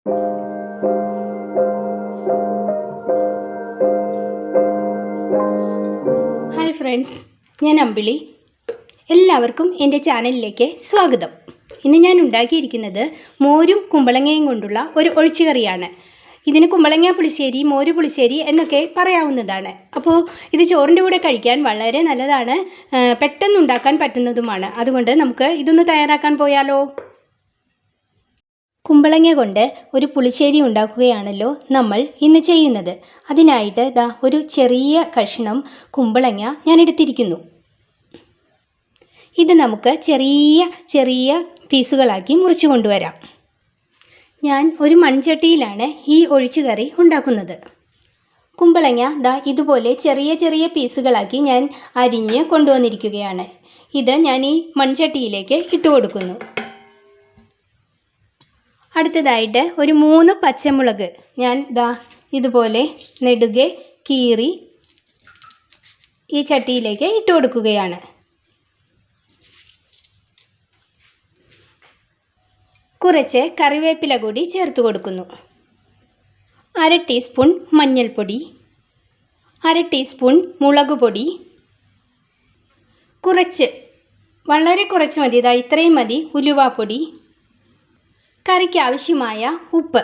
Hi friends, ഞാൻ അമ്പിളി. എല്ലാവർക്കും എൻ്റെ ചാനലിലേക്ക് സ്വാഗതം. ഇന്ന് ഞാൻ ഉണ്ടാക്കിയിരിക്കുന്നത് മോരും കുമ്പളങ്ങയും കൊണ്ടുള്ള ഒരു ഒഴിച്ചുകറിയാണ്. ഇതിന് കുമ്പളങ്ങ പുളിശ്ശേരി, മോര് പുളിശ്ശേരി എന്നൊക്കെ പറയാവുന്നതാണ്. അപ്പോൾ ഇത് ചോറിൻ്റെ കൂടെ കഴിക്കാൻ വളരെ നല്ലതാണ്, പെട്ടെന്ന് ഉണ്ടാക്കാൻ പറ്റുന്നതുമാണ്. അതുകൊണ്ട് നമുക്ക് ഇതൊന്ന് തയ്യാറാക്കാൻ പോയാലോ? കുമ്പളങ്ങ കൊണ്ട് ഒരു പുളിശ്ശേരി ഉണ്ടാക്കുകയാണല്ലോ നമ്മൾ ഇന്ന് ചെയ്യുന്നത്. അതിനായിട്ട് ഒരു ചെറിയ കഷ്ണം കുമ്പളങ്ങ ഞാൻ എടുത്തിരിക്കുന്നു. ഇത് നമുക്ക് ചെറിയ ചെറിയ പീസുകളാക്കി മുറിച്ചു കൊണ്ടുവരാം. ഞാൻ ഒരു മൺചട്ടിയിലാണ് ഈ ഒഴിച്ചുകറി ഉണ്ടാക്കുന്നത്. കുമ്പളങ്ങ ഇതുപോലെ ചെറിയ ചെറിയ പീസുകളാക്കി ഞാൻ അരിഞ്ഞ് കൊണ്ടുവന്നിരിക്കുകയാണ്. ഇത് ഞാൻ ഈ മൺചട്ടിയിലേക്ക് ഇട്ട് കൊടുക്കുന്നു. അടുത്തതായിട്ട് ഒരു 3 പച്ചമുളക് ഞാൻ ഇതുപോലെ നെടുകെ കീറി ഈ ചട്ടിയിലേക്ക് ഇട്ട് കൊടുക്കുകയാണ്. കുറച്ച് കറിവേപ്പില കൂടി ചേർത്ത് കൊടുക്കുന്നു. 1/2 ടീസ്പൂൺ മഞ്ഞൾപ്പൊടി, 1/2 ടീസ്പൂൺ മുളക് പൊടി, വളരെ കുറച്ച് മതി, ഇത്രയും മതി ഉലുവാപ്പൊടി, കറിക്ക് ആവശ്യമായ ഉപ്പ്.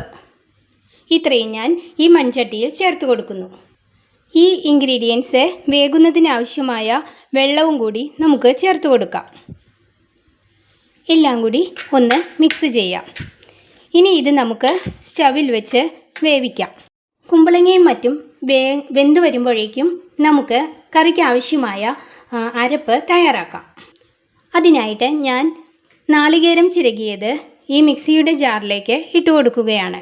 ഇത്രയും ഞാൻ ഈ മൺചട്ടിയിൽ ചേർത്ത് കൊടുക്കുന്നു. ഈ ഇൻഗ്രീഡിയൻസ് വേകുന്നതിനാവശ്യമായ വെള്ളവും കൂടി നമുക്ക് ചേർത്ത് കൊടുക്കാം. എല്ലാം കൂടി ഒന്ന് മിക്സ് ചെയ്യാം. ഇനി ഇത് നമുക്ക് സ്റ്റവിൽ വെച്ച് വേവിക്കാം. കുമ്പളങ്ങയും മറ്റും വെന്ത് വരുമ്പോഴേക്കും നമുക്ക് കറിക്ക് ആവശ്യമായ അരപ്പ് തയ്യാറാക്കാം. അതിനായിട്ട് ഞാൻ നാളികേരം ചിരകിയത് ഈ മിക്സിയുടെ ജാറിലേക്ക് ഇട്ട് കൊടുക്കുകയാണ്.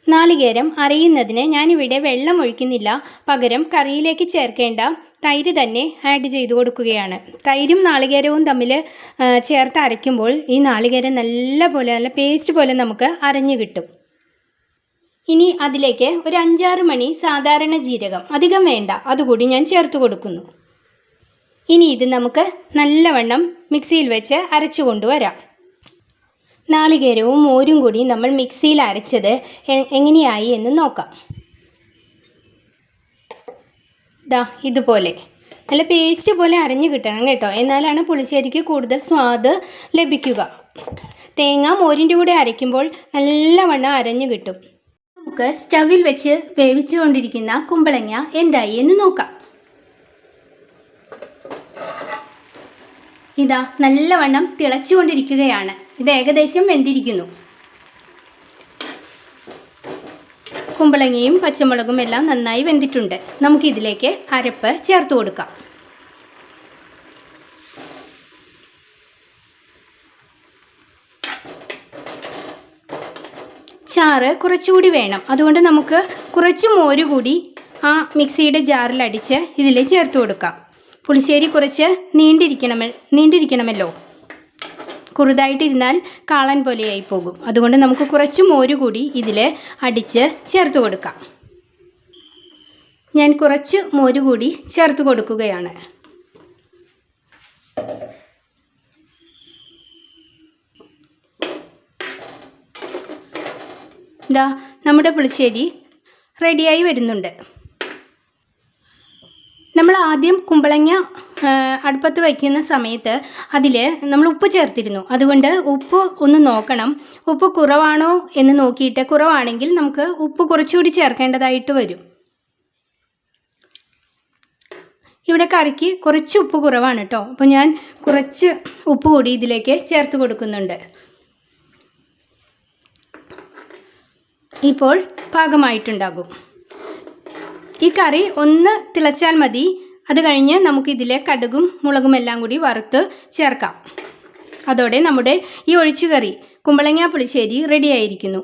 നാളികേരം അരയുന്നതിന് ഞാനിവിടെ വെള്ളം ഒഴിക്കുന്നില്ല, പകരം കറിയിലേക്ക് ചേർക്കേണ്ട തൈര് തന്നെ ആഡ് ചെയ്ത് കൊടുക്കുകയാണ്. തൈരും നാളികേരവും തമ്മിൽ ചേർത്ത് അരയ്ക്കുമ്പോൾ ഈ നാളികേരം നല്ല പേസ്റ്റ് പോലെ നമുക്ക് അരഞ്ഞു കിട്ടും. ഇനി അതിലേക്ക് ഒരു 5-6 മണി സാധാരണ ജീരകം, അധികം വേണ്ട, അതുകൂടി ഞാൻ ചേർത്ത് കൊടുക്കുന്നു. ഇനി ഇത് നമുക്ക് നല്ലവണ്ണം മിക്സിയിൽ വെച്ച് അരച്ചു കൊണ്ടുവരാം. നാളികേരവും മോരും കൂടി നമ്മൾ മിക്സിയിൽ അരച്ചത് എങ്ങനെയായി എന്ന് നോക്കാം. ഇതുപോലെ നല്ല പേസ്റ്റ് പോലെ അരഞ്ഞു കിട്ടണം കേട്ടോ, എന്നാലാണ് പുളിശ്ശേരിക്ക് കൂടുതൽ സ്വാദ് ലഭിക്കുക. തേങ്ങ മോരിൻ്റെ കൂടെ അരയ്ക്കുമ്പോൾ നല്ലവണ്ണം അരഞ്ഞു കിട്ടും. നമുക്ക് സ്റ്റവിൽ വെച്ച് വേവിച്ചുകൊണ്ടിരിക്കുന്ന കുമ്പളങ്ങ എന്തായി എന്ന് നോക്കാം. നല്ലവണ്ണം തിളച്ചുകൊണ്ടിരിക്കുകയാണ്. ഇത് ഏകദേശം വെന്തിരിക്കുന്നു. കുമ്പളങ്ങയും പച്ചമുളകും എല്ലാം നന്നായി വെന്തിട്ടുണ്ട്. നമുക്കിതിലേക്ക് അരപ്പ് ചേർത്ത് കൊടുക്കാം. ചാറ് കുറച്ചുകൂടി വേണം, അതുകൊണ്ട് നമുക്ക് കുറച്ച് മോര് കൂടി ആ മിക്സിയുടെ ജാറിൽ അടിച്ച് ഇതിൽ ചേർത്ത് കൊടുക്കാം. പുളിശ്ശേരി കുറച്ച് നീണ്ടിരിക്കണമല്ലോ, കുറുതായിട്ടിരുന്നാൽ കാളൻ പോലെയായി പോകും. അതുകൊണ്ട് നമുക്ക് കുറച്ച് മോര് കൂടി ഇതിൽ അടിച്ച് ചേർത്ത് കൊടുക്കാം. ഞാൻ കുറച്ച് മോര് കൂടി ചേർത്ത് കൊടുക്കുകയാണ്. നമ്മുടെ പുളിശ്ശേരി റെഡിയായി വരുന്നുണ്ട്. നമ്മൾ ആദ്യം കുമ്പളങ്ങ അടുപ്പത്ത് വയ്ക്കുന്ന സമയത്ത് അതിൽ നമ്മൾ ഉപ്പ് ചേർത്തിരുന്നു. അതുകൊണ്ട് ഉപ്പ് ഒന്ന് നോക്കണം. ഉപ്പ് കുറവാണോ എന്ന് നോക്കിയിട്ട്, കുറവാണെങ്കിൽ നമുക്ക് ഉപ്പ് കുറച്ചുകൂടി ചേർക്കേണ്ടതായിട്ട് വരും. ഇവിടെ കറിക്ക് കുറച്ച് ഉപ്പ് കുറവാണ് കേട്ടോ, അപ്പോൾ ഞാൻ കുറച്ച് ഉപ്പ് കൂടി ഇതിലേക്ക് ചേർത്ത് കൊടുക്കുന്നുണ്ട്. ഇപ്പോൾ പാകമായിട്ടുണ്ടാകും. ഈ കറി ഒന്ന് തിളച്ചാൽ മതി. അത് കഴിഞ്ഞ് നമുക്കിതിലെ കടുകും മുളകും എല്ലാം കൂടി വറുത്ത് ചേർക്കാം. അതോടെ നമ്മുടെ ഈ ഒഴിച്ചുകറി കുമ്പളങ്ങ പുളിശ്ശേരി റെഡിയായിരിക്കുന്നു.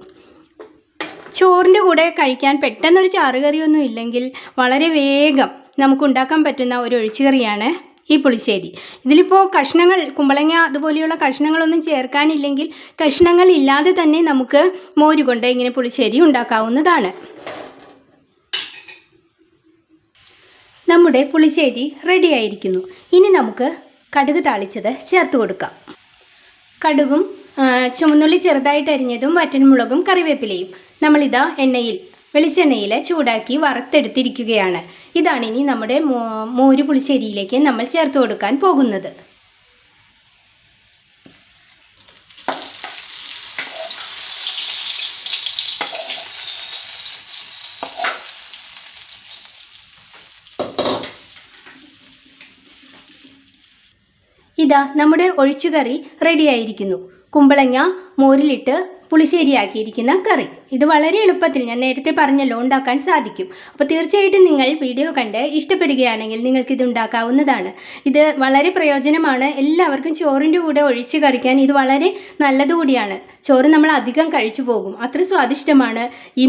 ചോറിൻ്റെ കൂടെ കഴിക്കാൻ പെട്ടെന്നൊരു ചാറുകറിയൊന്നും ഇല്ലെങ്കിൽ വളരെ വേഗം നമുക്കുണ്ടാക്കാൻ പറ്റുന്ന ഒരു ഒഴിച്ചുകറിയാണ് ഈ പുളിശ്ശേരി. ഇതിലിപ്പോൾ കഷ്ണങ്ങൾ, കുമ്പളങ്ങ അതുപോലെയുള്ള കഷ്ണങ്ങളൊന്നും ചേർക്കാനില്ലെങ്കിൽ കഷ്ണങ്ങൾ ഇല്ലാതെ തന്നെ നമുക്ക് മോര് കൊണ്ട് ഇങ്ങനെ പുളിശ്ശേരി ഉണ്ടാക്കാവുന്നതാണ്. നമ്മുടെ പുളിശ്ശേരി റെഡി ആയിരിക്കുന്നു. ഇനി നമുക്ക് കടുക് താളിച്ചത് ചേർത്ത് കൊടുക്കാം. കടുകും ചുവന്നുള്ളി ചെറുതായിട്ട് അരിഞ്ഞതും വറ്റൽമുളകും കറിവേപ്പിലയും നമ്മളിതാ വെളിച്ചെണ്ണയിൽ ചൂടാക്കി വറുത്തെടുത്തിരിക്കുകയാണ്. ഇതാണ് ഇനി നമ്മുടെ മോര് പുളിശ്ശേരിയിലേക്ക് നമ്മൾ ചേർത്ത് കൊടുക്കാൻ പോകുന്നത്. ഇതാ നമ്മുടെ ഒഴിച്ചുകറി റെഡിയായിരിക്കുന്നു. കുമ്പളങ്ങ മോരിലിട്ട് പുളിശ്ശേരിയാക്കിയിരിക്കുന്ന കറി. ഇത് വളരെ എളുപ്പത്തിൽ ഞാൻ നേരത്തെ പറഞ്ഞല്ലോ ഉണ്ടാക്കാൻ സാധിക്കും. അപ്പോൾ തീർച്ചയായിട്ടും നിങ്ങൾ വീഡിയോ കണ്ട് ഇഷ്ടപ്പെടുകയാണെങ്കിൽ നിങ്ങൾക്കിത് ഉണ്ടാക്കാവുന്നതാണ്. ഇത് വളരെ പ്രയോജനമാണ്. എല്ലാവർക്കും ചോറിൻ്റെ കൂടെ ഒഴിച്ച് കറിക്കാൻ ഇത് വളരെ നല്ലതുകൂടിയാണ്. ചോറ് നമ്മൾ അധികം കഴിച്ചു പോകും. അത്ര സ്വാദിഷ്ടമാണ് ഈ